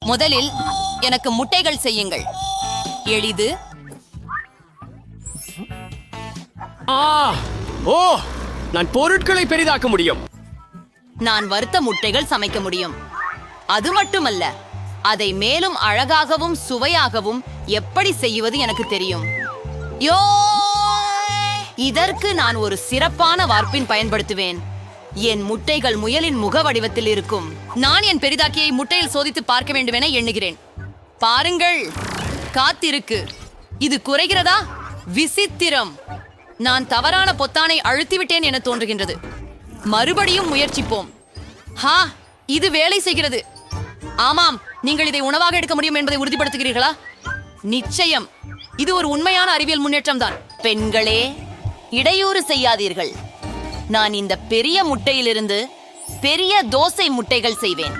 முதலில் எனக்கு முட்டைகள் செய்யுங்கள். எளிது. ஓ, நான் பொருட்களை பெரிதாக்க முடியும். நான் வறுத்த முட்டைகள் சமைக்க முடியும். அது மட்டுமல்ல, அதை மேலும் அழகாகவும் சுவையாகவும் எப்படி செய்வது எனக்கு தெரியும். இதற்கு நான் ஒரு சிறப்பான வார்ப்பின் பயன்படுத்துவேன். என் முட்டைகள் முயலின் முக வடிவத்தில் இருக்கும். நான் என் பெரிதாக்கியை முட்டையில் சோதித்து பார்க்க வேண்டும் என எண்ணுகிறேன். பாருங்கள், காத்திருக்கு. இது குறைகிறதா? விசித்திரம். நான் தவறான பொத்தானை அழுத்திவிட்டேன் என தோன்றுகின்றது. மறுபடியும் முயற்சிப்போம். இது வேலை செய்கிறது. ஆமாம், நீங்கள் இதை உணவாக எடுக்க முடியும் என்பதை உறுதிப்படுத்துகிறீர்களா? நிச்சயம். இது ஒரு உண்மையான அறிவியல் முன்னேற்றம் தான். பெண்களே, இடையூறு செய்யாதீர்கள். நான் இந்த பெரிய முட்டையிலிருந்து பெரிய தோசை முட்டைகள் செய்வேன்.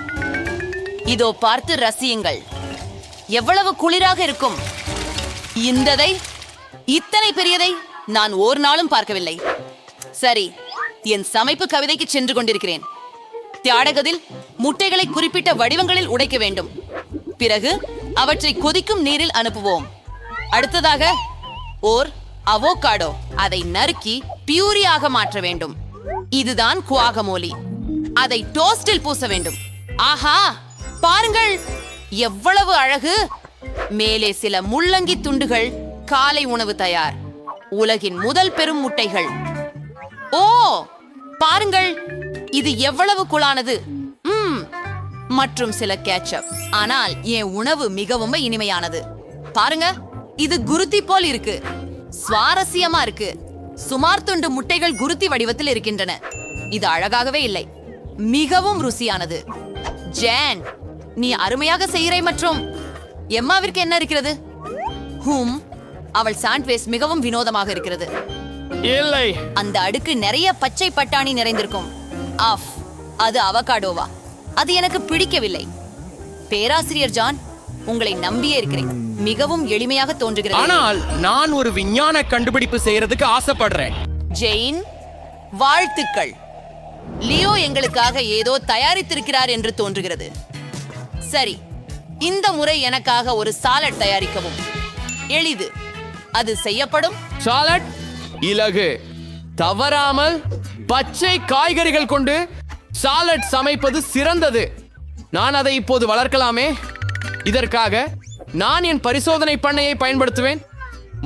இதோ பார்த்து ரசியுங்கள். எவ்வளவு குளிராக இருக்கும். இத்தனை பெரியதை நான் ஒரு நாளும் பார்க்கவில்லை. சரி, என் சமைப்பு கவிதைக்கு சென்று கொண்டிருக்கிறேன். தியாடகத்தில் முட்டைகளை குறிப்பிட்ட வடிவங்களில் உடைக்க வேண்டும். பிறகு அவற்றை கொதிக்கும் நீரில் அனுப்புவோம். அடுத்ததாக ஓர் அவோகாடோ. அதை நறுக்கி பியூரியாக மாற்ற வேண்டும். இதுதான் குவாகமோலி. அதை டோஸ்டில் பூச வேண்டும். ஆஹா, பாருங்கள், எவ்வளவு அழகு. மேலே சில முள்ளங்கி துண்டுகள். காலை உணவு தயார். உலகின் முதல் பெரும் முட்டைகள். ஓ, பாருங்கள், இது எவ்வளவு குளானது. மற்றும் சில கேட்சப். ஆனால் என் உணவு மிகவும் இனிமையானது. பாருங்க, இது குருத்தி போல் இருக்கு. சுவாரஸ்யமா இருக்கு. சுமார் துண்டு முட்டைகள் குருத்தி வடிவத்தில் இருக்கின்றன. இது அழகாகவே இல்லை, மிகவும் ருசியானது. ஜேன், நீ அருமையாக செய்கிறாய். மற்றும் எம்மாவிற்கு என்ன இருக்கிறது? அவள் சாண்ட்விச் மிகவும் வினோதமாக இருக்கிறது. இல்லை, அந்த அடுக்கு நிறைய பச்சை பட்டாணி நிறைந்திருக்கும். அது அவகாடோவா? அது எனக்கு பிடிக்கவில்லை. பேராசிரியர் ஜான், உங்களை நம்பியே இருக்கிறேன். மிகவும் எளிமையாக தோன்றுகிறது. ஆனால் நான் ஒரு விஞ்ஞான கண்டுபிடிப்பு செய்யறதுக்கு ஆசைப்படுறேன். ஜெயின், வாழ்த்துக்கள். லியோ எங்களுக்காக ஏதோ தயாரித்திருக்கிறார் என்று தோன்றுகிறது. சரி, இந்த முறை எனக்காக ஒரு சாலட் தயாரிக்கவும். எளிது. அது செய்யப்படும். சாலட் இலகு. தவறாமல் பச்சை காய்கறிகள் கொண்டு சாலட் சமைப்பது சிறந்தது. நான் அதை இப்போது வளர்க்கலாமே. இதற்காக நான் என் பரிசோதனை பண்ணையை பயன்படுத்துவேன்.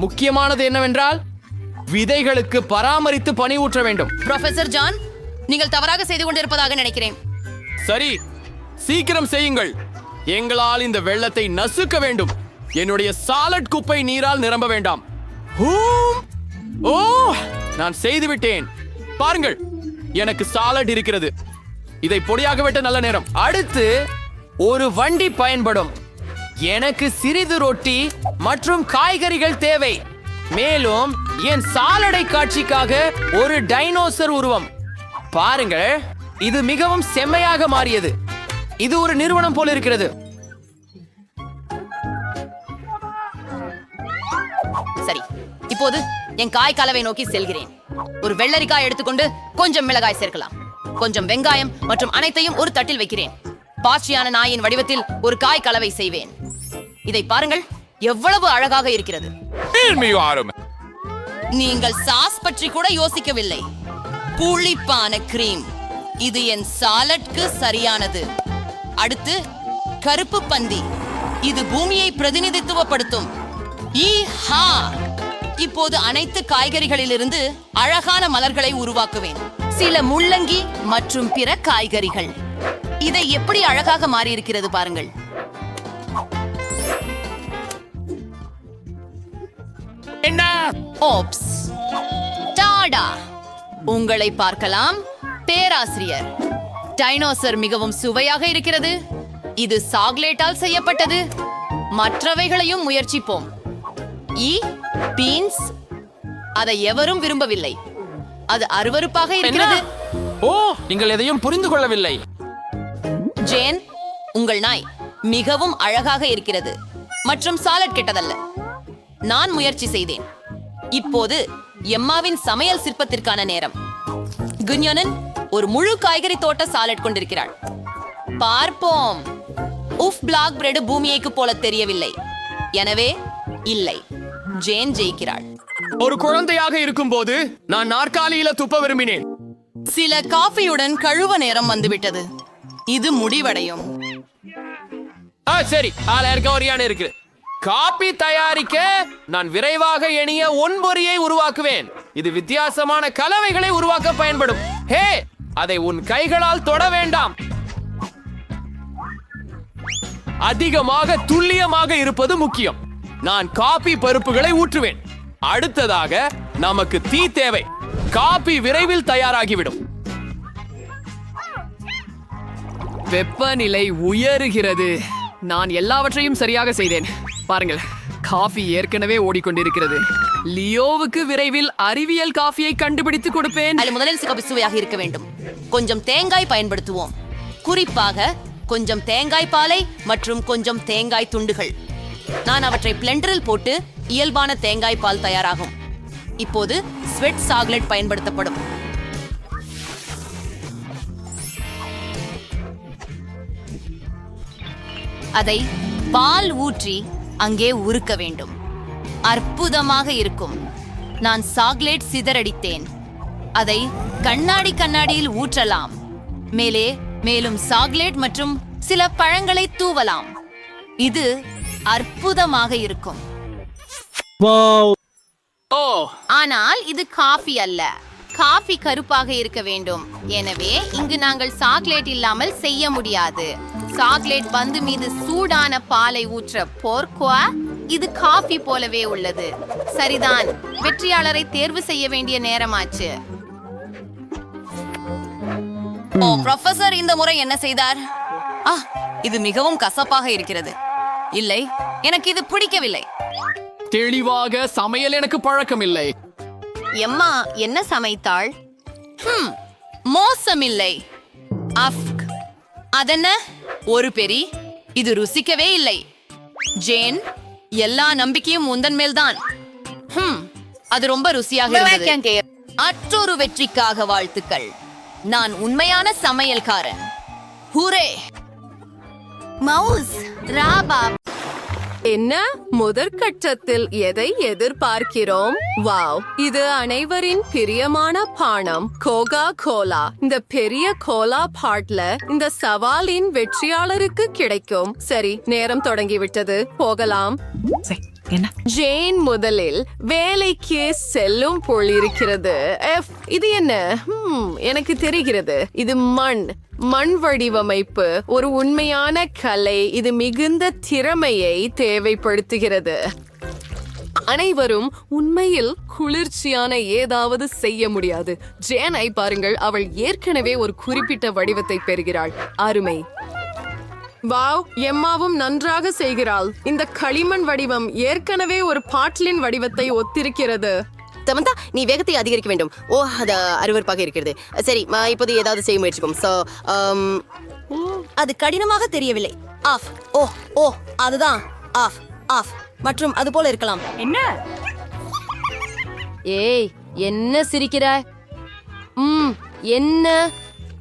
முக்கியமானது என்னவென்றால், விதைகளுக்கு பராமரித்து பனி ஊற்ற வேண்டும். ப்ரொஃபசர் ஜான், நீங்கள் தவறாக செய்து கொண்டிருப்பதாக நினைக்கிறேன். சரி, சீக்கிரம் செய்யுங்கள். எங்களால் இந்த வெள்ளத்தை நசுக்க வேண்டும். என்னுடைய சாலட் குப்பை நீரால் நிரம்ப வேண்டாம். ஓ, நான் செய்துவிட்டேன். பாருங்கள், எனக்கு சாலட் இருக்கிறது. இதை பொடியாக வெட்ட நல்ல நேரம். அடுத்து ஒரு வண்டி பயன்படும். எனக்கு சிறிது ரொட்டி மற்றும் காய்கறிகள் தேவை. மேலும் என் சாலடை காட்சிக்காக ஒரு டைனோசர் உருவம். பாருங்கள், இது மிகவும் செம்மையாக மாறியது. இது ஒரு நிறுவனம் போல இருக்கிறது. சரி, இப்போது என் காய் கலவை நோக்கி செல்கிறேன். ஒரு வெள்ளரிக்காய் எடுத்துக்கொண்டு கொஞ்சம் மிளகாய் சேர்க்கலாம். கொஞ்சம் வெங்காயம் மற்றும் அனைத்தையும் ஒரு தட்டில் வைக்கிறேன். பாச்சியான நாயின் வடிவத்தில் ஒரு காய் கலவை செய்வேன். இதை பாருங்கள், எவ்வளவு அழகாக இருக்கிறது. நீங்கள் சாஸ் பற்றி கூட யோசிக்கவில்லை. புளிப்பான கிரீம். இது என் சாலட்க்கு சரியானது. அடுத்து கருப்பு பந்தி. இது பூமியை பிரதிநிதித்துவப்படுத்தும். இப்போது அனைத்து காய்கறிகளிலிருந்து அழகான மலர்களை உருவாக்குவேன். சில முள்ளங்கி மற்றும் பிற காய்கறிகள். இதை எப்படி அழகாக மாறியிருக்கிறது பாருங்கள். ஓப்ஸ், டாடா. உங்களை பார்க்கலாம் பேராசிரியர். டைனோசர் மிகவும் சுவையாக இருக்கிறது. இது சாக்லேட்டால் செய்யப்பட்டது. மற்றவைகளையும் முயற்சிப்போம். பீன்ஸ். அதை எவரும் விரும்பவில்லை. அது அருவருப்பாக இருக்கிறது. ஓ, நீங்கள் எதையும் புரிந்து கொள்ளவில்லை. ஜேன், உங்கள் நாய் மிகவும் அழகாக இருக்கிறது மற்றும் சாலட் கெட்டதல்ல. நான் முயற்சி செய்தேன். இப்போது எம்மாவின் சமையல் சிற்பத்திற்கான நேரம். குன்யோனன் ஒரு முழு காய்கறி தோட்ட சாலட் கொண்டிருக்கிறாள். பார்ப்போம். உஃப் பிளாக் பிரெட் பூமியைக்கு போல தெரியவில்லை. எனவே இல்லை, ஜேன் ஜெயிக்கிறாள். ஒரு குழந்தையாக இருக்கும்போது நான் நாற்காலியில துப்ப விரும்பினேன். சில காஃபியுடன் கழுவ நேரம் வந்துவிட்டது. இது முடிவடையும். சரி, ஒரியான இருக்கு. காபி தயாரிக்க நான் விரைவாக எண்ணிய ஒன்பொறியை உருவாக்குவேன். இது வித்தியாசமான கலவைகளை உருவாக்க பயன்படும். ஹே, அதை உன் கைகளால் தொட வேண்டாம். அதிகமாக துல்லியமாக இருப்பது முக்கியம். நான் காபி பருப்புகளை ஊற்றுவேன். அடுத்ததாக நமக்கு தீ தேவை. காபி விரைவில் தயாராகிவிடும். வெப்பநிலை உயருகிறது. நான் எல்லாவற்றையும் சரியாக செய்தேன். பாருங்கள், காஃபி ஏற்கனவே ஓடிக்கொண்டிருக்கிறது. லியோவுக்கு விரைவில் அறிவியல் காஃபியை கண்டுபிடித்து கொடுப்பேன். அதில் முதலில் காபி சுவையாக இருக்க வேண்டும். கொஞ்சம் தேங்காய் பயன்படுத்துவோம். குறிப்பாக கொஞ்சம் தேங்காய் பாலை மற்றும் கொஞ்சம் தேங்காய் துண்டுகள். நான் அவற்றை பிளெண்டரில் போட்டு இயல்பான தேங்காய் பால் தயாராகும். இப்போது ஸ்வெட் சாக்லேட் பயன்படுத்தப்படும். அதை பால் ஊற்றி அங்கே உருக்க வேண்டும். அற்புதமாக இருக்கும். நான் சாக்லேட் சிதறடித்தேன். அதை கண்ணாடியில் ஊற்றலாம். மேலும் சாக்லேட் மற்றும் சில பழங்களை தூவலாம். இது அற்புதமாக இருக்கும். ஆனால் இது காஃபி அல்ல. காஃபி கருப்பாக இருக்க வேண்டும். எனவே இங்கு நாங்கள் சாக்லேட் இல்லாமல் செய்ய முடியாது. சாக்லேட் பந்து மீது சூடான பாலை ஊற்ற போர்க்குவா. இது காஃபி போலவே உள்ளது. சரிதான், வெற்றியாளரை தேர்வு செய்ய வேண்டிய நேரமாச்சு. ப்ரொஃபசர் இந்த முறை என்ன செய்தார்? இது மிகவும் கசப்பாக இருக்கிறது. இல்லை, எனக்கு இது பிடிக்கவில்லை. தெளிவாக சமையல் எனக்கு பழக்கம் இல்லை. எம்மா என்ன சமைத்தாள்? மோசமில்லை. அதென்ன ஒரு பெரி? இது ருசிக்கவே இல்லை. ஜேன், எல்லா நம்பிக்கையும் உந்தன் மேல்தான். அது ரொம்ப ருசியாக இருந்தது. மற்றொரு வெற்றிக்காக வாழ்த்துக்கள். நான் உண்மையான சமையல்காரன். ஹூரே! மவுஸ் ராபா. என்ன முதற்கட்டத்தில் எதை எதிர்பார்க்கிறோம்? வாவ், இது அனைவரின் பிரியமான பானம் கோகா கோலா. இந்த பெரிய கோலா பாட்ல இந்த சவாலின் வெற்றியாளருக்கு கிடைக்கும். சரி, நேரம் தொடங்கிவிட்டது, போகலாம். ஜேன் முதலில் வேலைக்கு செல்லும் போல் இருக்கிறது. இது என்ன? எனக்கு தெரிகிறது. இது மண் வடிவமைப்பு ஒரு உண்மையான கலை. இது மிகுந்த திறமையை தேவைப்படுத்துகிறது. அனைவரும் உண்மையில் குளிர்ச்சியான ஏதாவது செய்ய முடியாது. ஜேனை பாருங்கள், அவள் ஏற்கனவே ஒரு குறிப்பிட்ட வடிவத்தை பெறுகிறாள். அருமை. வாவ், எம்மாவும் நன்றாக செய்கிறாள். இந்த களிமண் வடிவம் ஏற்கனவே ஒரு பாட்டிலின் வடிவத்தை ஒத்திருக்கிறது. சமந்தா, நீ வேகத்தை அதிகரிக்க வேண்டும். அது அருவருப்பாக இருக்கிறது. சரி, இப்போது ஏதாவது செய்ய முயற்சிப்போம். அது கடினமாக தெரியவில்லை. ஆஃப். அதுதான் ஆஃப் மற்றும் அது போல இருக்கலாம். என்ன? ஏய், என்ன சிரிக்கிறாய்? என்ன?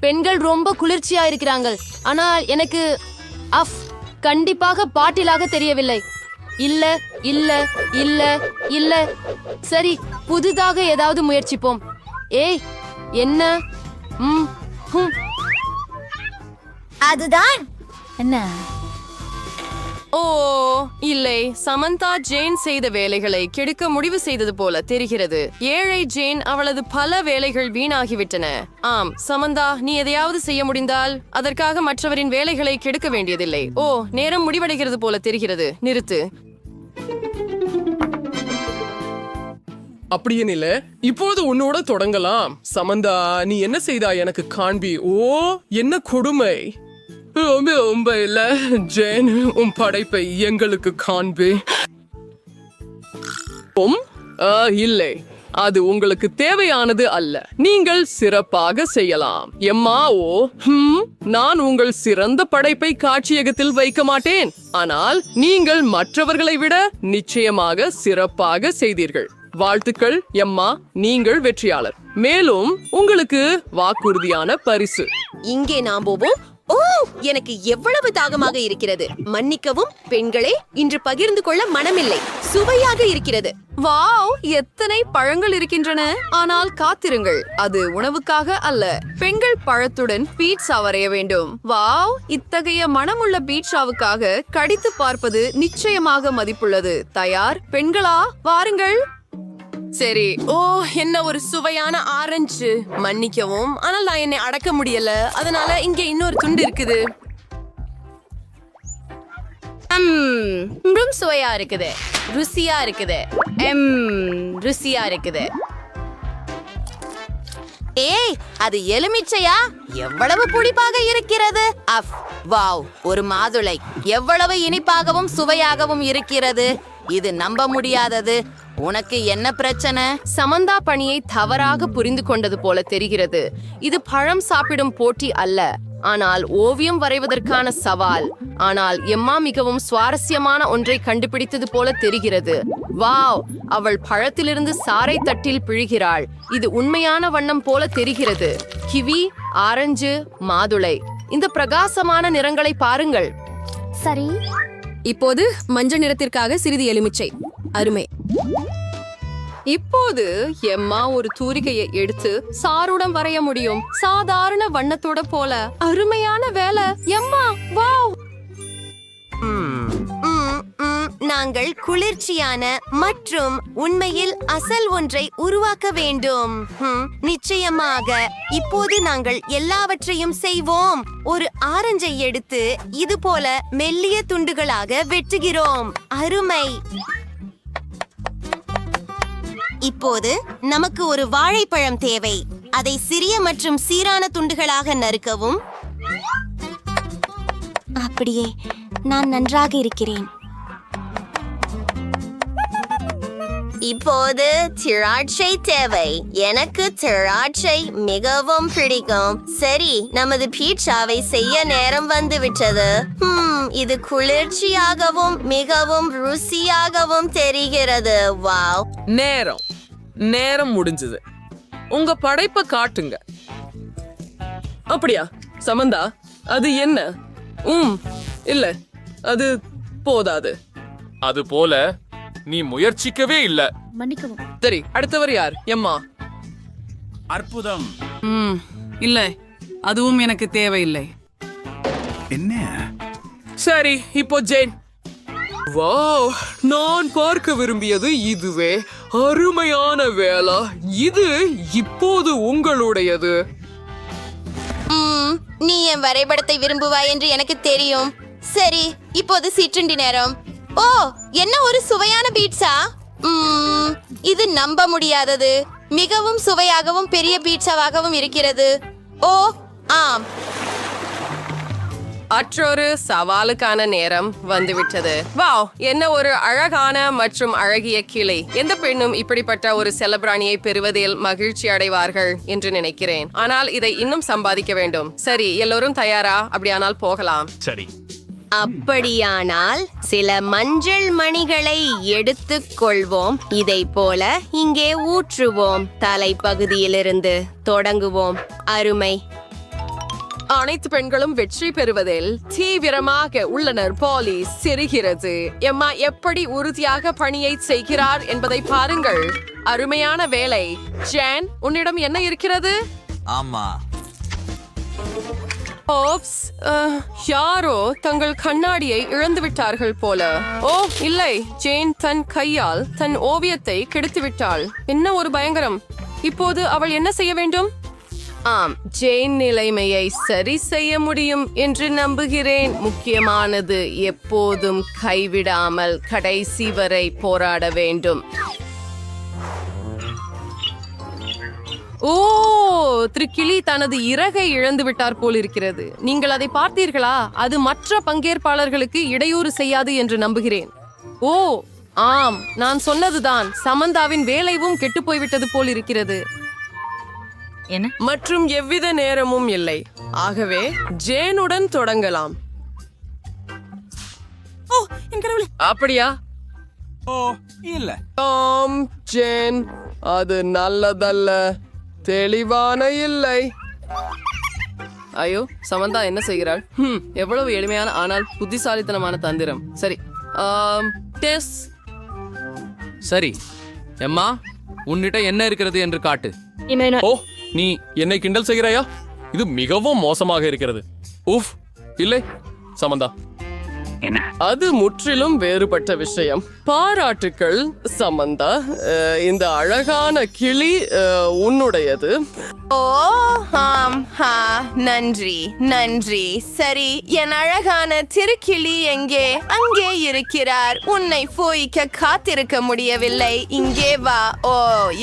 பெண்கள் ரொம்ப குளிர்ச்சியா இருக்கிறாங்க. ஆனால் எனக்கு கண்டிப்பாக பாட்டிலாக தெரியவில்லை. இல்ல இல்ல இல்ல இல்ல. சரி, புதிதாக ஏதாவது முயற்சிப்போம். ஏய், என்ன? அதுதான் என்ன? இல்லை, சமந்தா ஜேன் செய்த வேலைகளை கெடுக்க முடிவு செய்தது போல தெரிகிறது. ஏழை ஜேன், அவளது பல வேலைகள் வீணாகிவிட்டன. சமந்தா, நீ எதையாவது செய்ய முடிந்தால் அதற்காக மற்றவரின் வேலைகளை கெடுக்க வேண்டியதில்லை. நேரம் முடிவடைகிறது போல தெரிகிறது. நிறுத்து. அப்படியே இல்ல, இப்போது உன்னோட தொடங்கலாம். சமந்தா, நீ என்ன செய்தாய் எனக்கு காண்பி. என்ன கொடுமை. ரொம்ப இல்ல ஜேன், உன் படைப்பை எங்களுக்கு காண்பி. இல்லை, அது உங்களுக்கு தேவையானது அல்ல. நீங்கள் சிறப்பாக செய்யலாம். நான் உங்கள் சிறந்த படைப்பை காட்சியகத்தில் வைக்க மாட்டேன். ஆனால் நீங்கள் மற்றவர்களை விட நிச்சயமாக சிறப்பாக செய்தீர்கள். வாழ்த்துக்கள் எம்மா, நீங்கள் வெற்றியாளர். மேலும் உங்களுக்கு வாக்குறுதியான பரிசு. இங்கே நாம் போவோம். ஓ, எனக்கு எவ்வளவு தாகமாக இருக்கிறது. மன்னிக்கவும் பெண்களே, இன்று பகிர்ந்து கொள்ள மனமில்லை. சுவையாக இருக்கிறது. வாவ், எத்தனை பழங்கள் இருக்கின்றன. ஆனால் காத்திருங்கள், அது உணவுக்காக அல்ல. பெண்கள் பழத்துடன் பீட்சா வரைய வேண்டும். வாவ், இத்தகைய மனமுள்ள பீட்சாவுக்காக கடித்து பார்ப்பது நிச்சயமாக மதிப்புள்ளது. தயார் பெண்களா? வாருங்கள். சரி. ஓ, என்ன ஒரு சுவையான ஆரஞ்சு. மன்னிக்கவும், ஆனால் நான் என்னை அடக்க முடியல. அதனால இங்க இன்னொரு துண்டு இருக்குது. ரொம்ப சுவையா இருக்குது. ருசியா இருக்குது. ருசியா இருக்குது. ஏய், அது எலுமிச்சையா? எவ்வளவு புளிப்பாக இருக்கிறது. அஃப், வாவ், ஒரு மாதுளை. எவ்வளவு இனிப்பாகவும் சுவையாகவும் இருக்கிறது. இது நம்ப முடியாதது. உனக்கு என்ன பிரச்சனை? சமந்தா பணியை தவறாக புரிந்து கொண்டது போல தெரிகிறது. இது பழம் சாப்பிடும் போட்டி அல்ல, ஆனால் ஓவியம் வரைவதற்கான சவால். ஆனால் எம்மா மிகவும் சுவாரஸ்யமான ஒன்றை கண்டுபிடித்தது போல தெரிகிறது. வாவ், அவள் பழத்திலிருந்து சாறை தட்டில் பிழிகிறாள். இது உண்மையான வண்ணம் போல தெரிகிறது. கிவி, ஆரஞ்சு, மாதுளை. இந்த பிரகாசமான நிறங்களை பாருங்கள். சரி, இப்போது மஞ்சள் நிறத்திற்காக சிறிது எலுமிச்சை. அருமை. இப்போது எம்மா ஒரு தூரிகையை எடுத்து சாருடன் வரைய முடியும். சாதாரண வண்ணத்தோட போல. அருமையான வேலை எம்மா. வாவ். நாங்கள் குளிர்ச்சியான மற்றும் உண்மையில் அசல் ஒன்றை உருவாக்க வேண்டும். நிச்சயமாக. இப்போது நாங்கள் எல்லாவற்றையும் செய்வோம். ஒரு ஆரஞ்சை எடுத்து இது போல மெல்லிய துண்டுகளாக வெட்டுகிறோம். அருமை. இப்போது நமக்கு ஒரு வாழைப்பழம் தேவை. அதை சிறிய மற்றும் சீரான துண்டுகளாக நறுக்கவும். அப்படியே, நான் நன்றாக இருக்கிறேன். இப்போது திராட்சை தேவை. எனக்கு திராட்சை மிகவும் பிடிக்கும். சரி, நமது பீட்சாவை செய்ய நேரம் வந்துவிட்டது. இது குளிர்ச்சியாகவும் மிகவும் ருசியாகவும் தெரிகிறது. வாவ். நேரம் முடிஞ்சது. உங்க படைப்பை காட்டுங்க. அப்படியா சமந்தா? அது என்ன? இல்ல, அது போதாது. அது போல நீ முயற்சிக்கவே இல்ல. சரி, அடுத்தவர் யார்? எம்மா. அற்புதம். இல்ல, அதுவும் எனக்கு தேவையில்லை. என்ன? சரி, இப்போ ஜெயின். வாவ், நான் பார்க்க விரும்பியது இதுவே. அருமையான வேலை. இது இப்போது உங்களுடையது. நீ என் வரைபடத்தை விரும்புவாய் என்று எனக்கு தெரியும். சரி, இப்போது சிற்றுண்டி நேரம். ஓ, என்ன ஒரு சுவையான பீட்சா. இது நம்ப முடியாதது. மிகவும் சுவையாகவும் பெரிய பீட்சாவாகவும் இருக்கிறது. ஓ, ஆம். மற்றொரு சவாலுக்கான நேரம் வந்துவிட்டது. வாவ், என்ன ஒரு அழகான மற்றும் அழகிய கிளை. எந்த பெண்ணும் இப்படிப்பட்ட ஒரு செல்லப்பிராணியை பெறுவதில் மகிழ்ச்சி அடைவார்கள் என்று நினைக்கிறேன். ஆனால் இதை இன்னும் சம்பாதிக்க வேண்டும். சரி, எல்லோரும் தயாரா? அப்படியானால் போகலாம். சரி. அப்படியானால் சில மஞ்சள் மணிகளை எடுத்துக் கொள்வோம். இதை போல இங்கே ஊற்றுவோம். தலைப்பகுதியிலிருந்து தொடங்குவோம். அருமை. அனைத்து பெண்களும் வெற்றி பெறுவதில் தீவிரமாக உள்ளனர். பாலி சிரிக்கிறது. எம்மா எப்படி உறுதியாக பணியை செய்கிறார் என்பதை பாருங்கள். அருமையான வேலை. ஜேன், உன்னிடம் என்ன இருக்கிறது? ஆமா. ஓப்ஸ், யாரோ தங்கள் கண்ணாடியை இழந்து விட்டார்கள் போல. ஓ இல்லை, ஜேன் தன் கையால் தன் ஓவியத்தை கெடுத்து விட்டாள். என்ன ஒரு பயங்கரம். இப்போது அவள் என்ன செய்ய வேண்டும்? ஆம், ஜேன் நிலைமையை சரி செய்ய முடியும் என்று நம்புகிறேன். முக்கியமானது எப்போதும் கைவிடாமல் கடைசி வரை போராட வேண்டும். ஓ, கிளி தனது இறகை இழந்து விட்டார் போல் இருக்கிறது. நீங்கள் அதை பார்த்தீர்களா? அது மற்ற பங்கேற்பாளர்களுக்கு இடையூறு செய்யாது என்று நம்புகிறேன். ஓ ஆம், நான் சொன்னதுதான். சமந்தாவின் வேலைவும் கெட்டு போய்விட்டது போல் இருக்கிறது. மற்றும் எவ்வித நேரமும் இல்லை. ஆகவே ஜேனுடன் தொடங்கலாம். அப்படியா? ஓ, இல்ல. ஆம் ஜேன், அது நல்லதல்ல. தெளிவான இல்லை. ஐயோ, சமந்தா என்ன செய்கிறாள்? எவ்வளவு எளிமையான ஆனால் புத்திசாலித்தனமான தந்திரம். சரி, டெஸ். சரி எம்மா, உன்னிட்ட என்ன இருக்கிறது என்று காட்டு. ஓ, நீ என்னை கிண்டல் செய்கிறாயா? இது மிகவும் மோசமாக இருக்கிறது. உஃப், இல்லை சமந்தா. அது முற்றிலும் வேறுபட்ட விஷயம். பாராட்டுக்கள் சமந்தா. இந்த அழகான கிளி உன்னுடையது. ஓ நன்றி நன்றி. சரி, என் அழகான திருக்கிளி எங்கே? அங்கே இருக்கிறார். உன்னை போய்க்க காத்திருக்க முடியவில்லை. இங்கே வா. ஓ,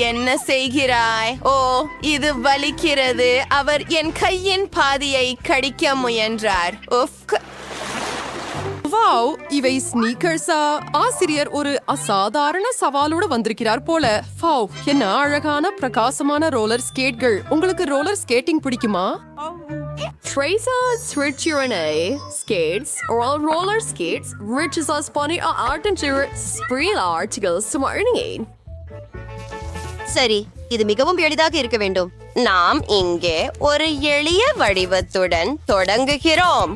என்ன செய்கிறாய்? ஓ, இது வலிக்கிறது. அவர் என் கையின் பாதியை கடிக்க முயன்றார். உஃப். வாவ், இவை ஸ்னீக்கர்ஸா? ஆசிரியர் ஒரு அசாதாரண சவாலோடு வந்திருக்கிறார் போல. வாவ், என்ன அழகான பிரகாசமான ரோலர் ஸ்கேட்கள். உங்களுக்கு ரோலர் ஸ்கேட்டிங் பிடிக்குமா? Tracer's Ritchurene skates or roller skates, which is a spawny artenture spree articles smarting. சரி, இது மிகவும் எளிதாக இருக்க வேண்டும். நாம் இங்கே ஒரு எளிய வடிவத்துடன் தொடங்குகிறோம்.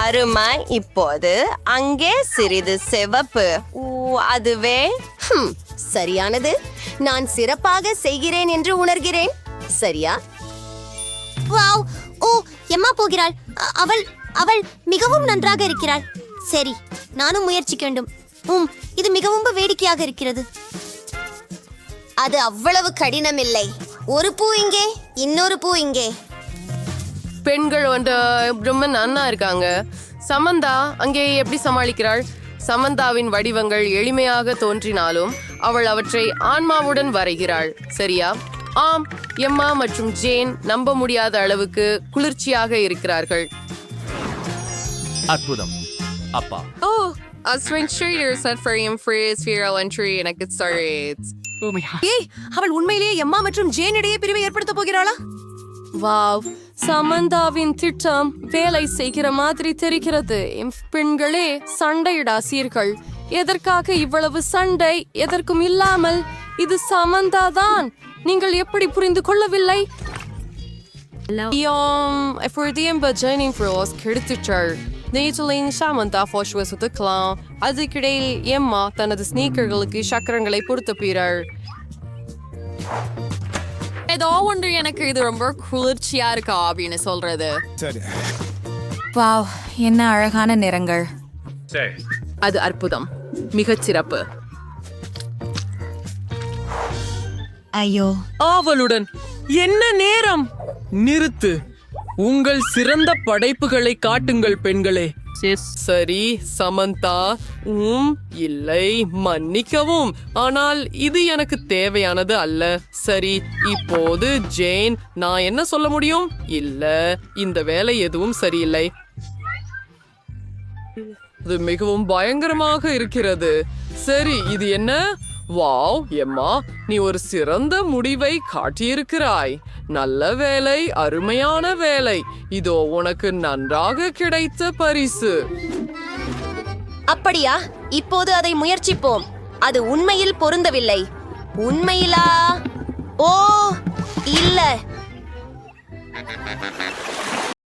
அருமை. இப்போது அங்கே சிறிது சிவப்பு. அதுவே சரியானது. நான் சிறப்பாக செய்கிறேன் என்று உணர்கிறேன். சரியா? வாவ்! ஓ, எம்மா போகிறாள். அவள் அவள் மிகவும் நன்றாக இருக்கிறாள். சரி, நானும் முயற்சிக்க வேண்டும். இது மிகவும் வேடிக்கையாக இருக்கிறது. அது அவ்வளவு கடினம் இல்லை. ஒரு பூ இங்கே, இன்னொரு பூ இங்கே. பெண்கள் வந்து ரொம்ப நன்னா இருக்காங்க. சமந்தா அங்கே எப்படி சமாளிக்கிறாள்? சமந்தாவின் வடிவங்கள் எளிமையாக தோன்றினாலும் அவள் அவற்றை ஆன்மாவுடன் வரைகிறாள். சரியா? ஆம், எம்மா மற்றும் ஜேன் நம்ப முடியாத அளவுக்கு குளிர்ச்சியாக இருக்கிறார்கள். அற்புதம் அப்பா. ஓ, Aswin Schrader said for him free spheral entry and I could start it. ஏய், அவள் உண்மையிலேயே எம்மா மற்றும் ஜேன் இடையே பிரிவை ஏற்படுத்த போகிறாளா? வாவ், சமந்தாவின் திட்டம் வேலை செய்கிற மாதிரி தெரிகிறது. பெண்களே, சண்டையிடாசீர்கள். எதற்காக இவ்வளவு சண்டை? எதற்கும் இல்லாமல் இது சமந்தா தான். நீங்கள் எப்படி புரிந்து கொள்ளவில்லை? அதுக்கிடையில் எம்மா தனது ஸ்னீக்கர்களுக்கு சக்கரங்களை பொருத்துகிறாள். ஏதோ ஒன்று எனக்கு இது ரொம்ப குளிர்ச்சியா இருக்கா அப்படின்னு சொல்றது. வாவ், என்ன அழகான நிறங்கள். அது அற்புதம், மிகச் சிறப்பு. ஐயோ, ஆவலுடன். என்ன நேரம்? நிறுத்து. உங்கள் சிறந்த படைப்புகளை காட்டுங்கள் பெண்களே. சரி சமந்தா. இல்லை, மன்னிக்கவும். ஆனால் இது எனக்கு தேவையானது அல்ல. சரி, இப்போது ஜேன், நான் என்ன சொல்ல முடியும்? இல்ல, இந்த வேலை எதுவும் சரியில்லை. இது மிகவும் பயங்கரமாக இருக்கிறது. சரி, இது என்ன? வாவ், எம்மா, நீ ஒரு சிறந்த முடிவை காட்டியிருக்கிறாய். நல்ல வேலை, அருமையான வேலை. இதோ உனக்கு நன்றாக கிடைத்த பரிசு. அப்படியா? இப்போது அதை முயற்சிப்போம். அது உண்மையில் பொருந்தவில்லை. உண்மையிலா? ஓ, இல்ல.